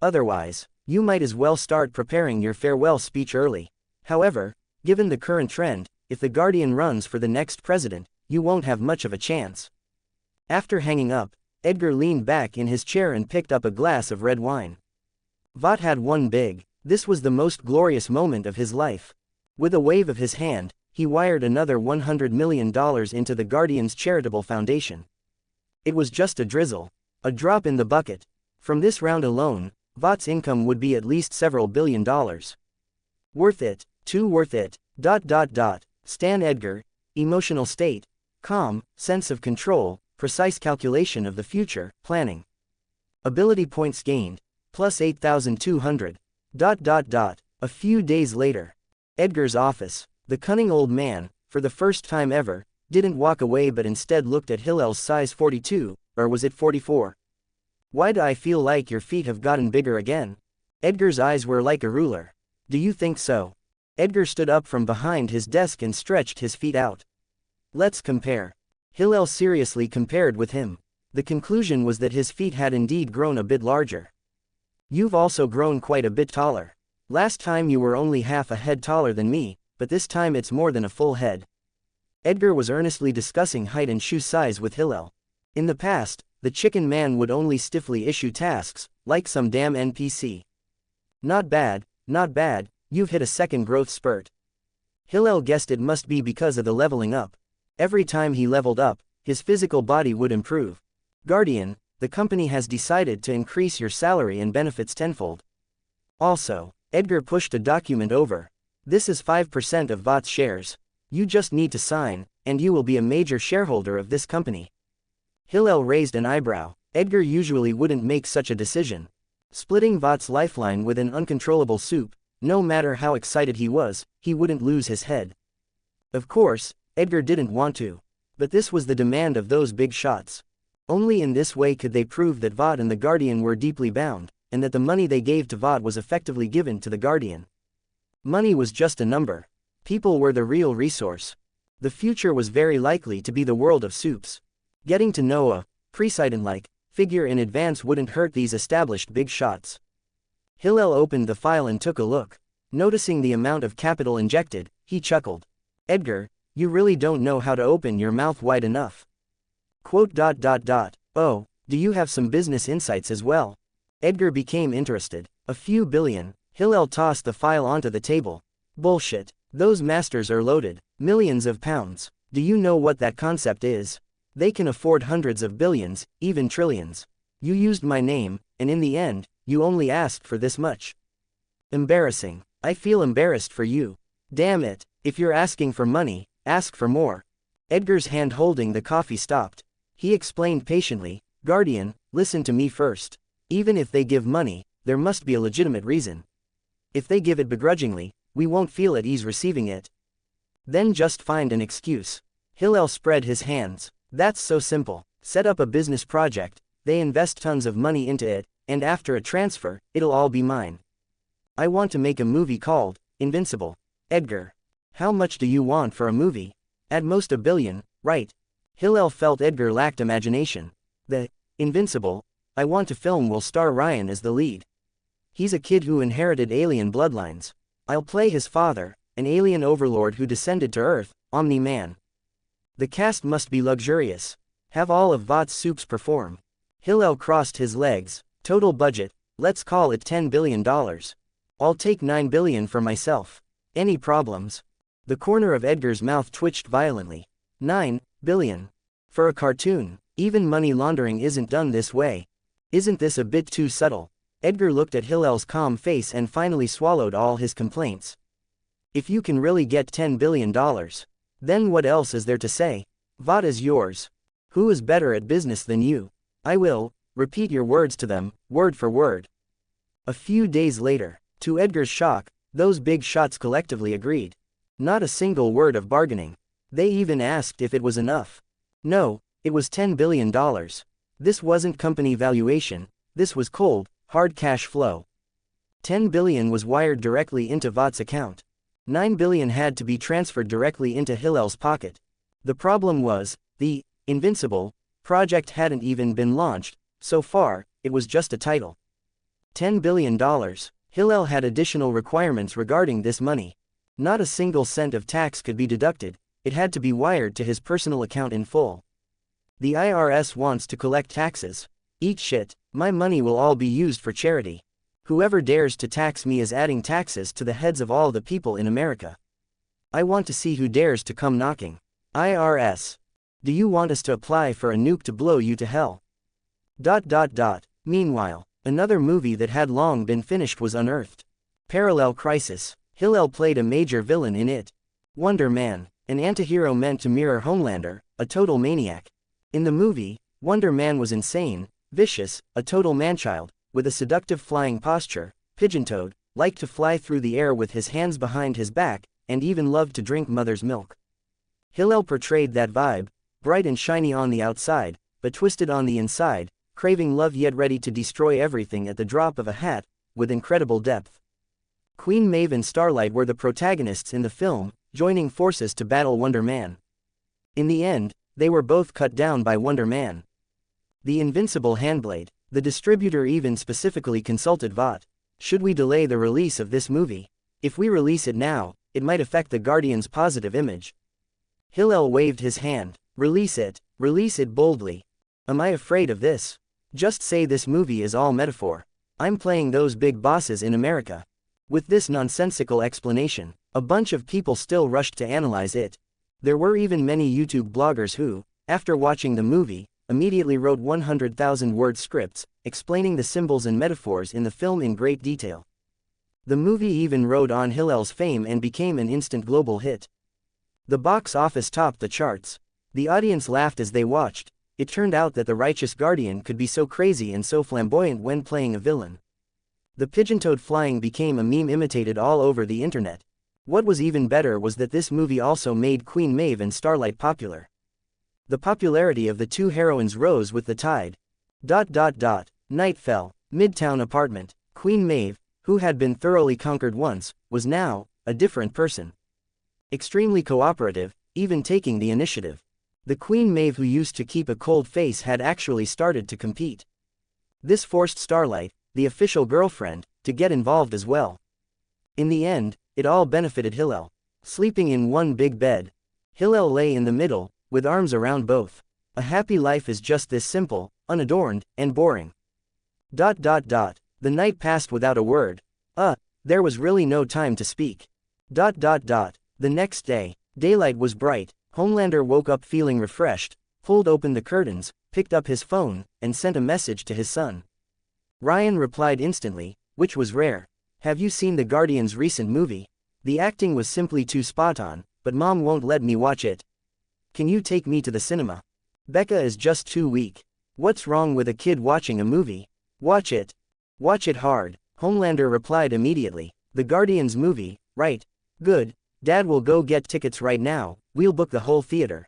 Otherwise, you might as well start preparing your farewell speech early. However, given the current trend, if the Guardian runs for the next president, you won't have much of a chance. After hanging up, Edgar leaned back in his chair and picked up a glass of red wine. Vought had won big. This was the most glorious moment of his life. With a wave of his hand, he wired another $100 million into the Guardian's charitable foundation. It was just a drizzle, a drop in the bucket. From this round alone, Vought's income would be at least several $billion. Worth it, too worth it. Stan Edgar, emotional state, calm, sense of control, precise calculation of the future, planning. Ability points gained, plus 8,200. A few days later. Edgar's office. The cunning old man, for the first time ever, didn't walk away but instead looked at Hillel's size 42, or was it 44? Why do I feel like your feet have gotten bigger again? Edgar's eyes were like a ruler. Do you think so? Edgar stood up from behind his desk and stretched his feet out. Let's compare. Hillel seriously compared with him. The conclusion was that his feet had indeed grown a bit larger. You've also grown quite a bit taller. Last time you were only half a head taller than me, but this time it's more than a full head. Edgar was earnestly discussing height and shoe size with Hillel. In the past, the chicken man would only stiffly issue tasks, like some damn NPC. Not bad, you've hit a second growth spurt. Hillel guessed it must be because of the leveling up. Every time he leveled up, his physical body would improve. Guardian, the company has decided to increase your salary and benefits tenfold. Also, Edgar pushed a document over. This is 5% of Vought's shares. You just need to sign, and you will be a major shareholder of this company. Hillel raised an eyebrow. Edgar usually wouldn't make such a decision. Splitting Vought's lifeline with an uncontrollable soup, no matter how excited he was, he wouldn't lose his head. Of course, Edgar didn't want to. But this was the demand of those big shots. Only in this way could they prove that Vought and the Guardian were deeply bound, and that the money they gave to Vought was effectively given to the Guardian. Money was just a number. People were the real resource. The future was very likely to be the world of soups. Getting to know a precedent-like figure in advance wouldn't hurt these established big shots. Hillel opened the file and took a look. Noticing the amount of capital injected, he chuckled. Edgar, you really don't know how to open your mouth wide enough. Oh, do you have some business insights as well? Edgar became interested. A few billion. Hillel tossed the file onto the table. Bullshit. Those masters are loaded. Millions of pounds. Do you know what that concept is? They can afford hundreds of billions, even trillions. You used my name, and in the end, you only asked for this much. Embarrassing. I feel embarrassed for you. Damn it, if you're asking for money, ask for more. Edgar's hand holding the coffee stopped. He explained patiently, Guardian, listen to me first. Even if they give money, there must be a legitimate reason. If they give it begrudgingly, we won't feel at ease receiving it. Then just find an excuse. Hillel spread his hands. That's so simple. Set up a business project, they invest tons of money into it, and after a transfer, it'll all be mine. I want to make a movie called Invincible. Edgar. How much do you want for a movie? At most $1 billion, right? Hillel felt Edgar lacked imagination. The Invincible I want to film will star Ryan as the lead. He's a kid who inherited alien bloodlines. I'll play his father, an alien overlord who descended to Earth, Omni-Man. The cast must be luxurious. Have all of Vought's soups perform. Hillel crossed his legs. Total budget, let's call it $10 billion. I'll take $9 billion for myself. Any problems? The corner of Edgar's mouth twitched violently. $9 billion. For a cartoon, even money laundering isn't done this way. Isn't this a bit too subtle? Edgar looked at Hillel's calm face and finally swallowed all his complaints. If you can really get $10 billion, then what else is there to say? Vought is yours. Who is better at business than you? I will repeat your words to them, word for word. A few days later, to Edgar's shock, those big shots collectively agreed. Not a single word of bargaining. They even asked if it was enough. No, it was $10 billion. This wasn't company valuation, this was cold, hard cash flow. $10 billion was wired directly into Vought's account. $9 billion had to be transferred directly into Hillel's pocket. The problem was, the Invincible project hadn't even been launched. So far, it was just a title. $10 billion. Hillel had additional requirements regarding this money. Not a single cent of tax could be deducted, it had to be wired to his personal account in full. The IRS wants to collect taxes. Eat shit, my money will all be used for charity. Whoever dares to tax me is adding taxes to the heads of all the people in America. I want to see who dares to come knocking. IRS. Do you want us to apply for a nuke to blow you to hell? ... Meanwhile, another movie that had long been finished was unearthed. Parallel Crisis. Hillel played a major villain in it. Wonder Man, an antihero meant to mirror Homelander, a total maniac. In the movie, Wonder Man was insane, vicious, a total manchild, with a seductive flying posture, pigeon-toed, liked to fly through the air with his hands behind his back, and even loved to drink mother's milk. Hillel portrayed that vibe, bright and shiny on the outside, but twisted on the inside, craving love yet ready to destroy everything at the drop of a hat, with incredible depth. Queen Maeve and Starlight were the protagonists in the film, joining forces to battle Wonder Man. In the end, they were both cut down by Wonder Man. The Invincible Handblade. The distributor even specifically consulted Vought. Should we delay the release of this movie? If we release it now, it might affect the Guardian's positive image. Hillel waved his hand. Release it boldly. Am I afraid of this? Just say this movie is all metaphor. I'm playing those big bosses in America. With this nonsensical explanation, a bunch of people still rushed to analyze it. There were even many YouTube bloggers who, after watching the movie, immediately wrote 100,000-word scripts, explaining the symbols and metaphors in the film in great detail. The movie even rode on Hillel's fame and became an instant global hit. The box office topped the charts. The audience laughed as they watched. It turned out that the righteous Guardian could be so crazy and so flamboyant when playing a villain. The pigeon-toed flying became a meme imitated all over the internet. What was even better was that this movie also made Queen Maeve and Starlight popular. The popularity of the two heroines rose with the tide. Night fell. Midtown apartment. Queen Maeve, who had been thoroughly conquered once, was now a different person. Extremely cooperative, even taking the initiative. The Queen Maeve who used to keep a cold face had actually started to compete. This forced Starlight, the official girlfriend, to get involved as well. In the end, it all benefited Hillel. Sleeping in one big bed. Hillel lay in the middle, with arms around both. A happy life is just this simple, unadorned, and boring. The night passed without a word. There was really no time to speak. The next day, daylight was bright. Homelander woke up feeling refreshed, pulled open the curtains, picked up his phone, and sent a message to his son. Ryan replied instantly, which was rare. Have you seen the Guardian's recent movie? The acting was simply too spot on, but Mom won't let me watch it. Can you take me to the cinema? Becca is just too weak. What's wrong with a kid watching a movie? Watch it. Watch it hard. Homelander replied immediately. The Guardian's movie, right? Good. Dad will go get tickets right now, we'll book the whole theater.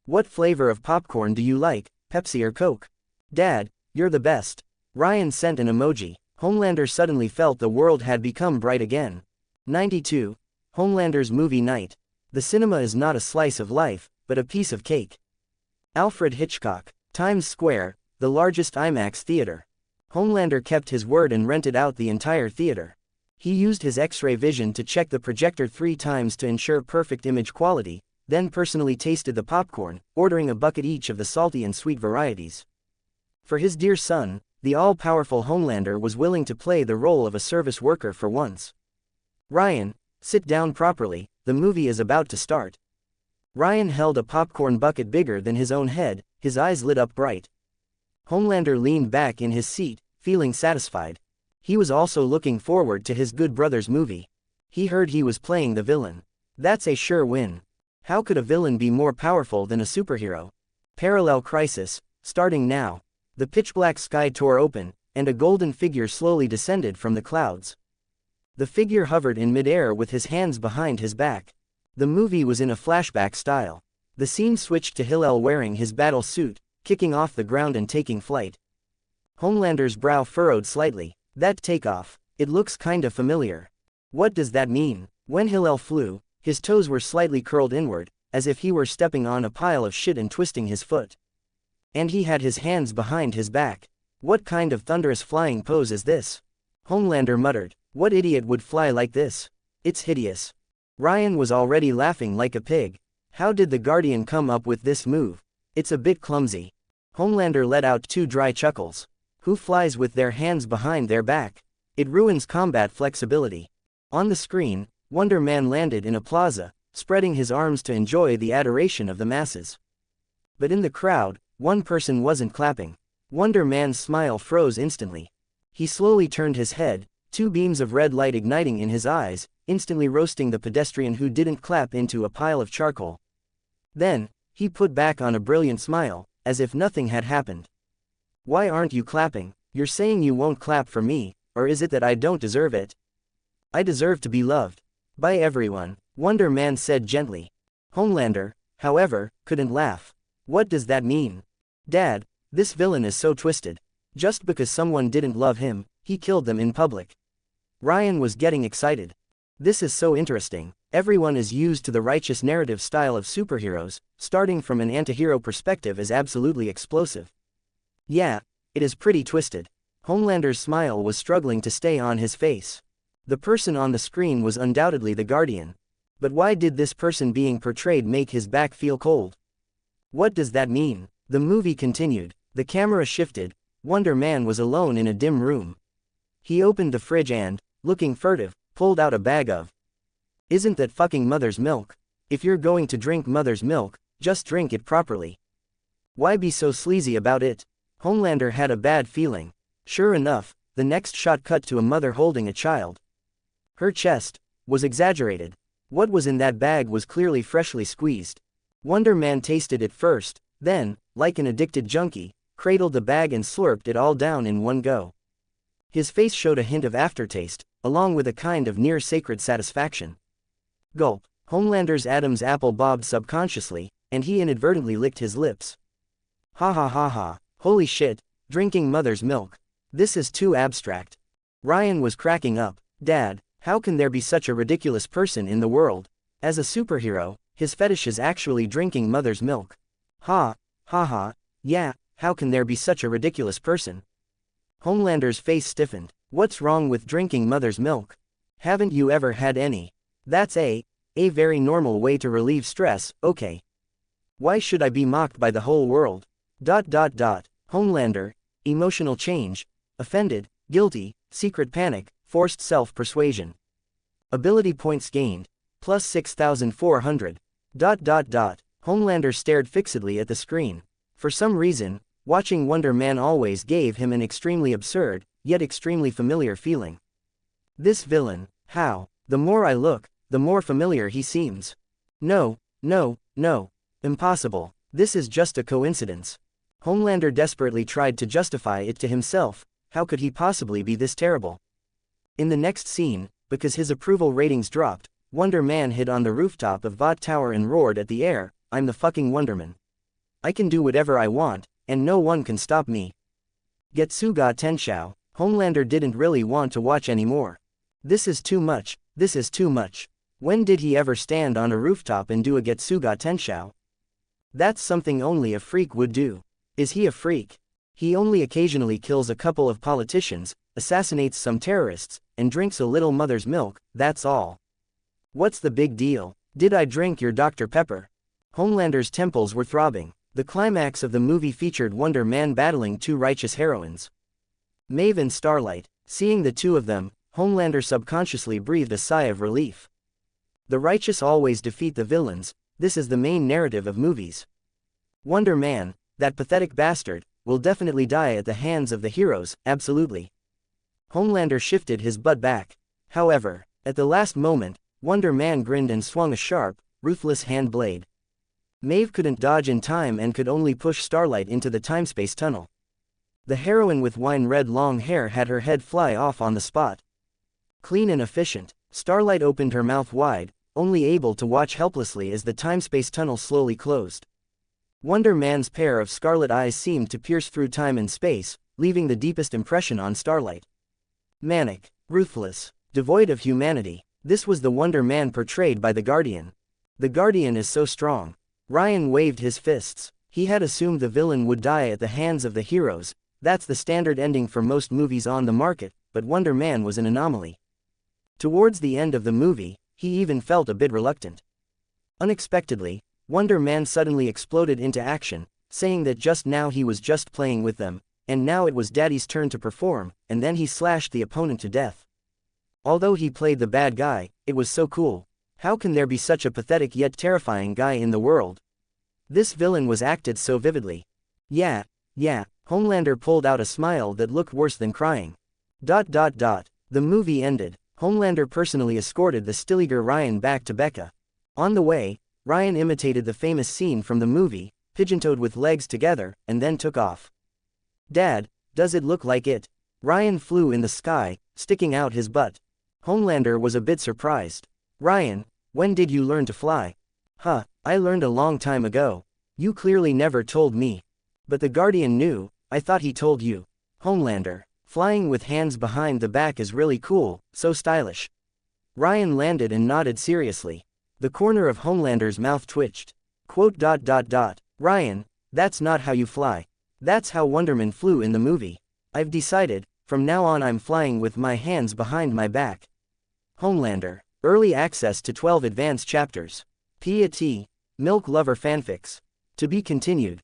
What flavor of popcorn do you like, Pepsi or Coke? Dad, you're the best. Ryan sent an emoji. Homelander suddenly felt the world had become bright again. 92. Homelander's movie night. The cinema is not a slice of life, but a piece of cake. Alfred Hitchcock. Times Square, the largest IMAX theater. Homelander kept his word and rented out the entire theater. He used his X-ray vision to check the projector 3 times to ensure perfect image quality, then personally tasted the popcorn, ordering a bucket each of the salty and sweet varieties. For his dear son, the all-powerful Homelander was willing to play the role of a service worker for once. Ryan, sit down properly, the movie is about to start. Ryan held a popcorn bucket bigger than his own head, his eyes lit up bright. Homelander leaned back in his seat, feeling satisfied. He was also looking forward to his Good Brothers movie. He heard he was playing the villain. That's a sure win. How could a villain be more powerful than a superhero? Parallel crisis, starting now. The pitch-black sky tore open, and a golden figure slowly descended from the clouds. The figure hovered in midair with his hands behind his back. The movie was in a flashback style. The scene switched to Hillel wearing his battle suit, kicking off the ground and taking flight. Homelander's brow furrowed slightly. That takeoff, it looks kinda familiar. What does that mean? When Hillel flew, his toes were slightly curled inward, as if he were stepping on a pile of shit and twisting his foot. And he had his hands behind his back. What kind of thunderous flying pose is this? Homelander muttered. What idiot would fly like this? It's hideous. Ryan was already laughing like a pig. How did the Guardian come up with this move? It's a bit clumsy. Homelander let out 2 dry chuckles. Who flies with their hands behind their back? It ruins combat flexibility. On the screen, Wonder Man landed in a plaza, spreading his arms to enjoy the adoration of the masses. But in the crowd, one person wasn't clapping. Wonder Man's smile froze instantly. He slowly turned his head, 2 beams of red light igniting in his eyes, instantly roasting the pedestrian who didn't clap into a pile of charcoal. Then, he put back on a brilliant smile, as if nothing had happened. Why aren't you clapping? You're saying you won't clap for me, or is it that I don't deserve it? I deserve to be loved. By everyone, Wonder Man said gently. Homelander, however, couldn't laugh. What does that mean? Dad, this villain is so twisted. Just because someone didn't love him, he killed them in public. Ryan was getting excited. This is so interesting. Everyone is used to the righteous narrative style of superheroes, starting from an antihero perspective is absolutely explosive. Yeah, it is pretty twisted. Homelander's smile was struggling to stay on his face. The person on the screen was undoubtedly the Guardian. But why did this person being portrayed make his back feel cold? What does that mean? The movie continued. The camera shifted. Wonder Man was alone in a dim room. He opened the fridge and, looking furtive, pulled out a bag of. Isn't that fucking mother's milk? If you're going to drink mother's milk, just drink it properly. Why be so sleazy about it? Homelander had a bad feeling. Sure enough, the next shot cut to a mother holding a child. Her chest was exaggerated. What was in that bag was clearly freshly squeezed. Wonder Man tasted it first, then, like an addicted junkie, cradled the bag and slurped it all down in one go. His face showed a hint of aftertaste, along with a kind of near-sacred satisfaction. Gulp. Homelander's Adam's apple bobbed subconsciously, and he inadvertently licked his lips. Ha ha ha ha. Holy shit, drinking mother's milk. This is too abstract. Ryan was cracking up. Dad, how can there be such a ridiculous person in the world? As a superhero, his fetish is actually drinking mother's milk. Ha, ha ha, yeah, how can there be such a ridiculous person? Homelander's face stiffened. What's wrong with drinking mother's milk? Haven't you ever had any? That's a very normal way to relieve stress, okay. Why should I be mocked by the whole world? ... Homelander, emotional change, offended, guilty, secret panic, forced self-persuasion. Ability points gained, plus 6,400. ... Homelander stared fixedly at the screen. For some reason, watching Wonder Man always gave him an extremely absurd, yet extremely familiar feeling. This villain, how? The more I look, the more familiar he seems. No, no, no. Impossible. This is just a coincidence. Homelander desperately tried to justify it to himself. How could he possibly be this terrible? In the next scene, because his approval ratings dropped, Wonder Man hid on the rooftop of Vought Tower and roared at the air, I'm the fucking Wonderman. I can do whatever I want, and no one can stop me. Getsuga Tenshou. Homelander didn't really want to watch anymore. This is too much, this is too much. When did he ever stand on a rooftop and do a Getsuga Tenshou? That's something only a freak would do. Is he a freak? He only occasionally kills a couple of politicians, assassinates some terrorists, and drinks a little mother's milk, that's all. What's the big deal? Did I drink your Dr. Pepper? Homelander's temples were throbbing. The climax of the movie featured Wonder Man battling two righteous heroines, Maeve and Starlight. Seeing the two of them, Homelander subconsciously breathed a sigh of relief. The righteous always defeat the villains, this is the main narrative of movies. Wonder Man, that pathetic bastard, will definitely die at the hands of the heroes, absolutely. Homelander shifted his butt back. However, at the last moment, Wonder Man grinned and swung a sharp, ruthless hand blade. Maeve couldn't dodge in time and could only push Starlight into the time-space tunnel. The heroine with wine-red long hair had her head fly off on the spot. Clean and efficient, Starlight opened her mouth wide, only able to watch helplessly as the time-space tunnel slowly closed. Wonder Man's pair of scarlet eyes seemed to pierce through time and space, leaving the deepest impression on Starlight. Manic, ruthless, devoid of humanity, this was the Wonder Man portrayed by the Guardian. The Guardian is so strong. Ryan waved his fists. He had assumed the villain would die at the hands of the heroes. That's the standard ending for most movies on the market, but Wonder Man was an anomaly. Towards the end of the movie, he even felt a bit reluctant. Unexpectedly, Wonder Man suddenly exploded into action, saying that just now he was just playing with them, and now it was Daddy's turn to perform, and then he slashed the opponent to death. Although he played the bad guy, it was so cool. How can there be such a pathetic yet terrifying guy in the world? This villain was acted so vividly. Yeah, Homelander pulled out a smile that looked worse than crying. The movie ended. Homelander personally escorted the Stilliger Ryan back to Becca. On the way, Ryan imitated the famous scene from the movie, pigeon-toed with legs together, and then took off. Dad, does it look like it? Ryan flew in the sky, sticking out his butt. Homelander was a bit surprised. Ryan, when did you learn to fly? I learned a long time ago. You clearly never told me. But the Guardian knew, I thought he told you. Homelander, flying with hands behind the back is really cool, so stylish. Ryan landed and nodded seriously. The corner of Homelander's mouth twitched. Ryan, that's not how you fly. That's how Wonder Man flew in the movie. I've decided, from now on I'm flying with my hands behind my back. Homelander, early access to 12 advanced chapters. P.A.T. MilkLover fanfics. To be continued.